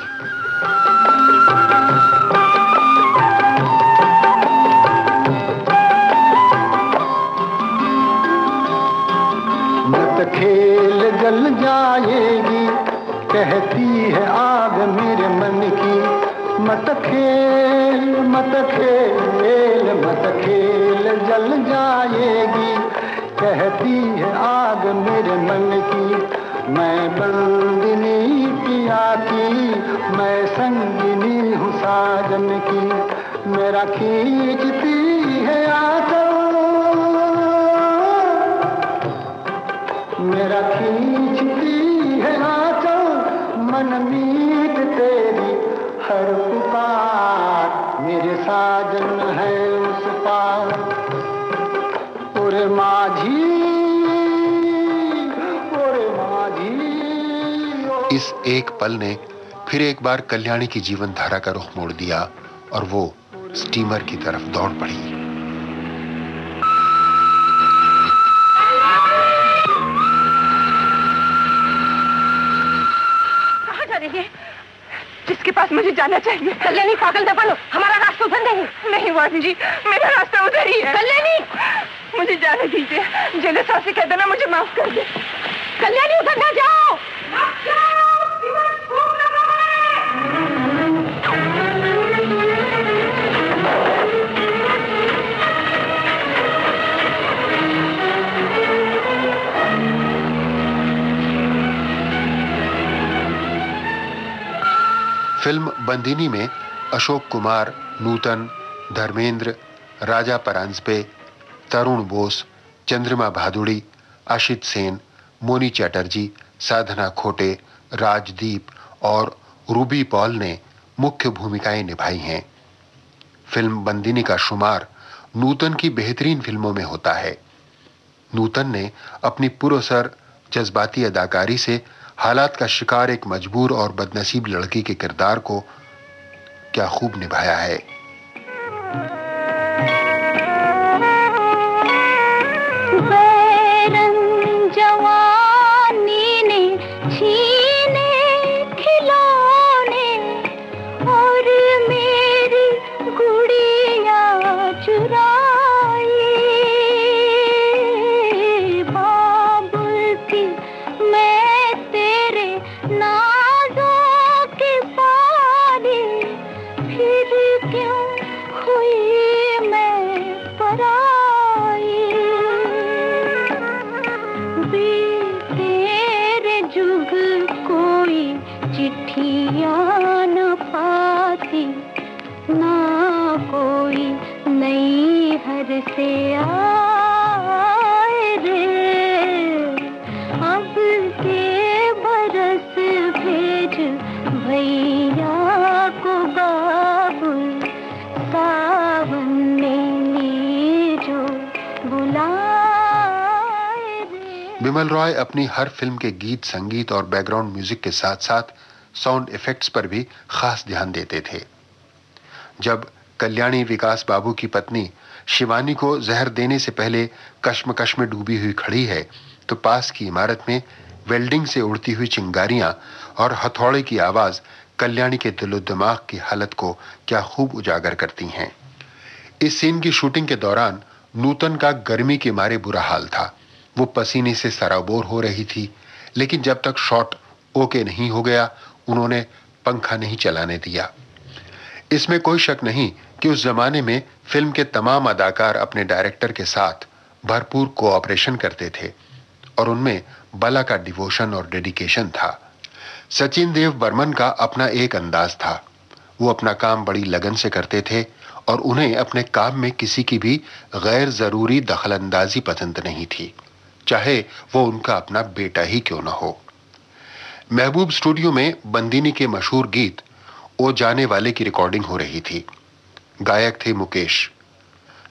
मत खेल जल जाएगी, कहती है आग मेरे मन की। मत खेल मत खेल मत खेल जल जाएगी, कहती है आग मेरे मन की। मैं बंदिनी पिया की, मैं संगिनी हूँ साजन की। मेरा खींचती है आंचल, मेरा खींचती है आंचल, मन मीत तेरी हर पुकार। मेरे साजन है उस पार, ओरे माझी ओरे माझी। इस एक पल ने फिर एक बार कल्याणी की जीवन धारा का रुख मोड़ दिया और वो स्टीमर की तरफ दौड़ पड़ी। कहाँ जा रही है? जिसके पास मुझे जाना चाहिए। कल्याणी पागल न बनो, हमारा रास्ता उधर नहीं। नहीं वार्डन जी, मेरा रास्ता उधर ही है। कल्याणी, मुझे जाने दीजिए। जेलर साहब से कह देना मुझे माफ कर दे। कल्याणी उधर ना जाओ। फिल्म बंदिनी में अशोक कुमार, नूतन, धर्मेंद्र, राजा परांजपे, तरुण बोस, चंद्रिमा भादुड़ी, आशित सेन, मोनी चैटर्जी, साधना खोटे, राजदीप और रूबी पॉल ने मुख्य भूमिकाएं निभाई हैं। फिल्म बंदिनी का शुमार नूतन की बेहतरीन फिल्मों में होता है। नूतन ने अपनी पुरअसर जज्बाती अदाकारी से हालात का शिकार एक मजबूर और बदनसीब लड़की के किरदार को क्या खूब निभाया है। जवानी ने छीने खिलौने और मेरी गुड़िया चुराई। बाबुल की मैं तेरे नाज़ों की पारी, फिर क्यों हुई मैं पराई। तेरे जुग कोई चिट्ठियाँ न पाती, ना कोई नई हर से आए रे। अब के बरस भेज भैया को बाबुल, सावन ने जो बुलाए। बिमल रॉय अपनी हर फिल्म के गीत, संगीत और बैकग्राउंड म्यूजिक के साथ साथ साउंड इफेक्ट्स पर भी खास ध्यान देते थे। जब कल्याणी विकास बाबू की पत्नी शिवानी को जहर देने से पहले कश्मकश में डूबी हुई खड़ी है, तो पास की इमारत में वेल्डिंग से उड़ती हुई चिंगारियां और हथौड़े की आवाज कल्याणी के दिलो दिमाग की हालत को क्या खूब उजागर करती हैं। इस सीन की शूटिंग के दौरान नूतन का गर्मी के मारे बुरा हाल था। वो पसीने से सराबोर हो रही थी, लेकिन जब तक शॉट ओके नहीं हो गया उन्होंने पंखा नहीं चलाने दिया। इसमें कोई शक नहीं कि उस जमाने में फिल्म के तमाम अदाकार अपने डायरेक्टर के साथ भरपूर कोऑपरेशन करते थे और उनमें बला का डिवोशन और डेडिकेशन था। सचिन देव बर्मन का अपना एक अंदाज था। वो अपना काम बड़ी लगन से करते थे और उन्हें अपने काम में किसी की भी गैर जरूरी दखलंदाजी पसंद नहीं थी, चाहे वो उनका अपना बेटा ही क्यों न हो। महबूब स्टूडियो में बंदिनी के मशहूर गीत ओ जाने वाले की रिकॉर्डिंग हो रही थी। गायक थे मुकेश,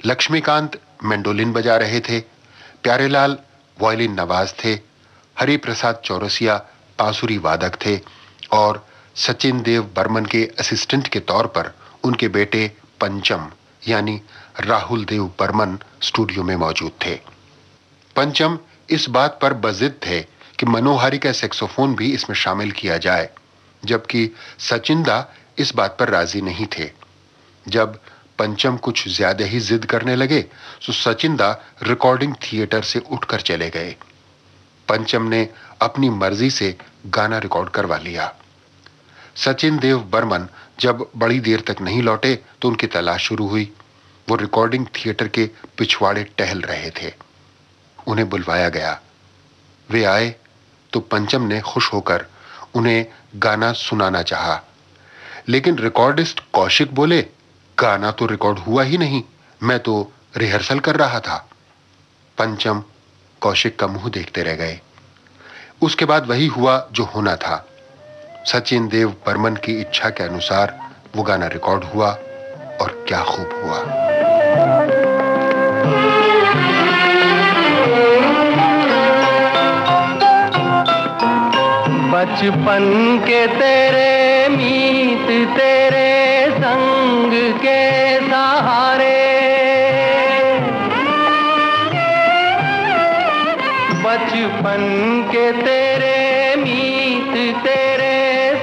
लक्ष्मीकांत मैंडोलिन बजा रहे थे, प्यारेलाल वायलिन नवाज थे, हरि प्रसाद चौरसिया बांसुरी वादक थे और सचिन देव बर्मन के असिस्टेंट के तौर पर उनके बेटे पंचम यानी राहुल देव बर्मन स्टूडियो में मौजूद थे। पंचम इस बात पर बजिद थे कि मनोहारी का सैक्सोफोन भी इसमें शामिल किया जाए, जबकि सचिंदा इस बात पर राजी नहीं थे। जब पंचम कुछ ज्यादा ही जिद करने लगे तो सचिंदा रिकॉर्डिंग थिएटर से उठकर चले गए। पंचम ने अपनी मर्जी से गाना रिकॉर्ड करवा लिया। सचिन देव बर्मन जब बड़ी देर तक नहीं लौटे तो उनकी तलाश शुरू हुई। वो रिकॉर्डिंग थिएटर के पिछवाड़े टहल रहे थे। उन्हें बुलवाया गया। वे आए तो पंचम ने खुश होकर उन्हें गाना सुनाना चाहा, लेकिन रिकॉर्डिस्ट कौशिक बोले, गाना तो रिकॉर्ड हुआ ही नहीं, मैं तो रिहर्सल कर रहा था। पंचम कौशिक का मुंह देखते रह गए। उसके बाद वही हुआ जो होना था। सचिन देव बर्मन की इच्छा के अनुसार वो गाना रिकॉर्ड हुआ और क्या खूब हुआ। बचपन के तेरे मीत तेरे संग के सहारे, बचपन के तेरे मीत तेरे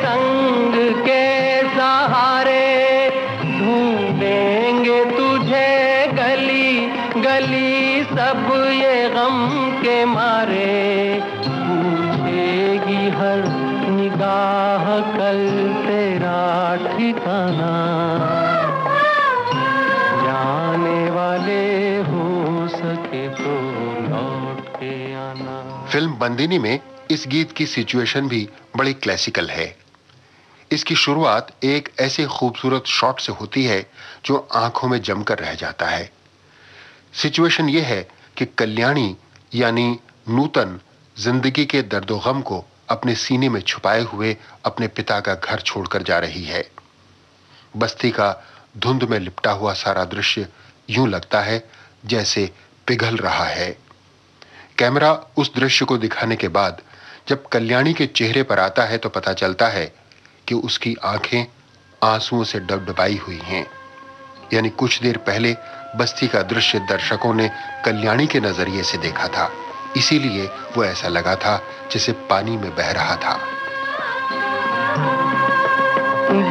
संग के सहारे, ढूंढेंगे तुझे गली गली सब ये गम के मारे, पूछेगी हर निगाह कल तेरा ठिकाना, जाने वाले हो सके तो लौट के आना। फिल्म बंदिनी में इस गीत की सिचुएशन भी बड़ी क्लासिकल है। इसकी शुरुआत एक ऐसे खूबसूरत शॉट से होती है जो आंखों में जमकर रह जाता है। सिचुएशन यह है कि कल्याणी यानी नूतन जिंदगी के दर्दो गम को अपने सीने में छुपाए हुए अपने पिता का घर छोड़कर जा रही है। बस्ती का धुंध में लिपटा हुआ सारा दृश्य यूं लगता है जैसे पिघल रहा है। कैमरा उस दृश्य को दिखाने के बाद जब कल्याणी के चेहरे पर आता है तो पता चलता है कि उसकी आंखें आंसुओं से डबडबाई हुई हैं। यानी कुछ देर पहले बस्ती का दृश्य दर्शकों ने कल्याणी के नजरिए से देखा था, इसीलिए वो ऐसा लगा था जैसे पानी में बह रहा था।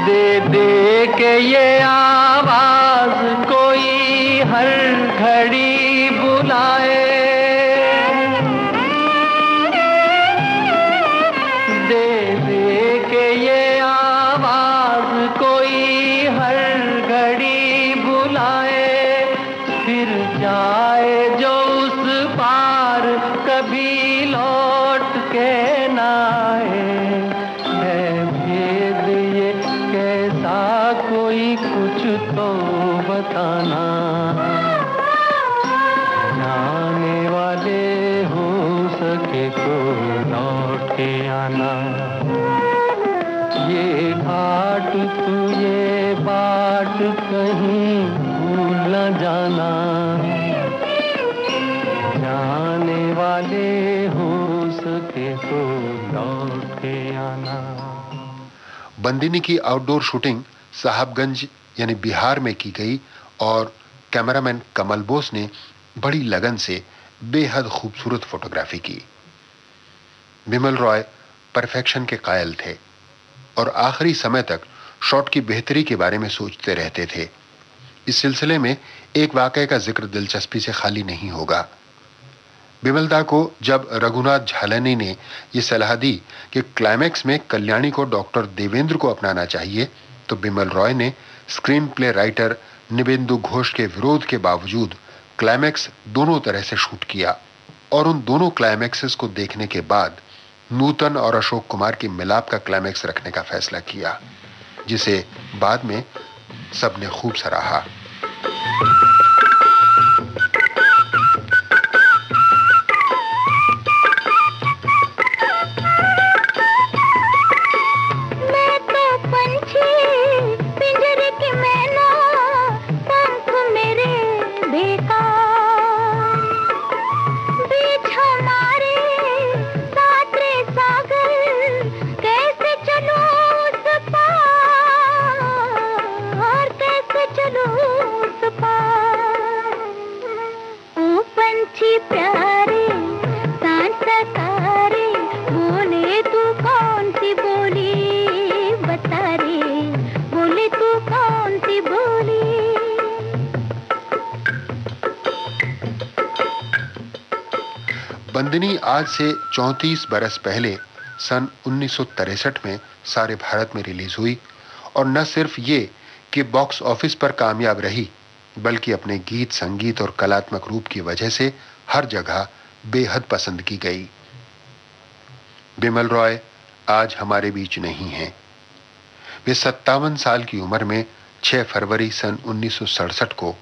दे दे के ये आवाज कोई हर घड़ी बुलाए, दे दे के ये आवाज कोई हर घड़ी बुलाए, फिर जाए जो उस पार कभी लौट के ना आए। है भेद ये कैसा कोई कुछ तो बताना, जाने वाले हो सके तो लौट के आना। ये घाट तू ये बाट कहीं भूल न जाना, जाने वाले हो सके तो लौट के आना। बंदिनी की आउटडोर शूटिंग साहबगंज यानी बिहार में की गई और कैमरामैन कमल बोस ने बड़ी लगन से बेहद खूबसूरत फोटोग्राफी की। बिमल रॉय परफेक्शन के कायल थे और आखिरी समय तक शॉट की बेहतरी के बारे में सोचते रहते थे। इस सिलसिले में एक वाकये का जिक्र दिलचस्पी से खाली नहीं होगा। बिमलदा को जब रघुनाथ झालनी ने यह सलाह दी कि क्लाइमैक्स में कल्याणी को डॉक्टर देवेंद्र को अपनाना चाहिए, तो बिमल रॉय ने स्क्रीन प्ले राइटर निबेंदु घोष के विरोध के बावजूद क्लाइमैक्स दोनों तरह से शूट किया और उन दोनों क्लाइमैक्सेस को देखने के बाद नूतन और अशोक कुमार की मिलाप का क्लाइमैक्स रखने का फैसला किया, जिसे बाद में सबने खूब सराहा। अच्छी प्यारे सांस सतारे, बोले तू कौन सी बोली बता रे, बोले तू कौन सी बोली। बंदिनी आज से 34 बरस पहले सन 1963 में सारे भारत में रिलीज हुई और न सिर्फ ये कि बॉक्स ऑफिस पर कामयाब रही, बल्कि अपने गीत, संगीत और कलात्मक रूप की वजह से हर जगह बेहद पसंद की गई। बिमल रॉय आज हमारे बीच नहीं हैं। वे 57 साल की उम्र में 6 फरवरी सन 1967 को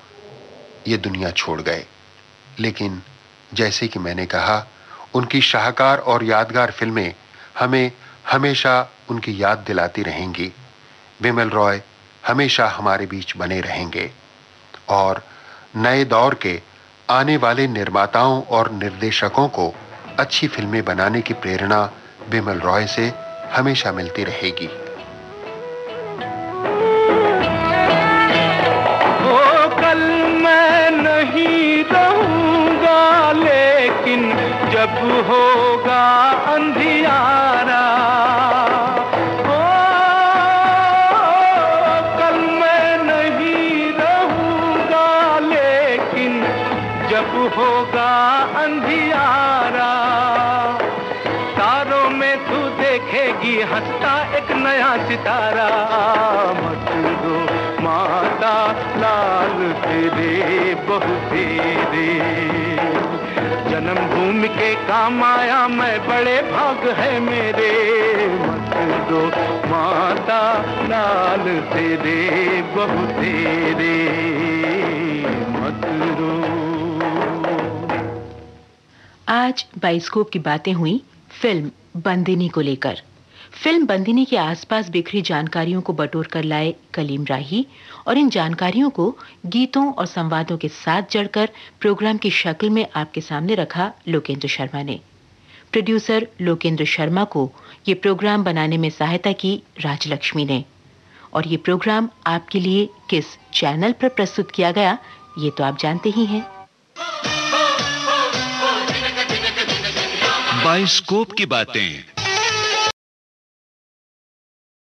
ये दुनिया छोड़ गए। लेकिन जैसे कि मैंने कहा, उनकी शाहकार और यादगार फिल्में हमें हमेशा उनकी याद दिलाती रहेंगी। बिमल रॉय हमेशा हमारे बीच बने रहेंगे और नए दौर के आने वाले निर्माताओं और निर्देशकों को अच्छी फिल्में बनाने की प्रेरणा बिमल रॉय से हमेशा मिलती रहेगी। ओ कल मैं नहीं रहूंगा, लेकिन जब होगा अंधियारा, होगा अंधियारा, तारों में तू देखेगी हंसता एक नया सितारा। मत रो माता लाल तेरे बहु तेरे, जन्मभूमि के काम आया मैं, बड़े भाग है मेरे। मत रो माता लाल तेरे बहु तेरे, मत रो। आज बाइस्कोप की बातें हुई फिल्म बंदिनी को लेकर। फिल्म बंदिनी के आसपास बिखरी जानकारियों को बटोर कर लाए कलीम राही और इन जानकारियों को गीतों और संवादों के साथ जड़कर प्रोग्राम की शक्ल में आपके सामने रखा लोकेंद्र शर्मा ने। प्रोड्यूसर लोकेंद्र शर्मा को ये प्रोग्राम बनाने में सहायता की राजलक्ष्मी ने। और ये प्रोग्राम आपके लिए किस चैनल पर प्रस्तुत किया गया, ये तो आप जानते ही हैं। बाइस्कोप की बातें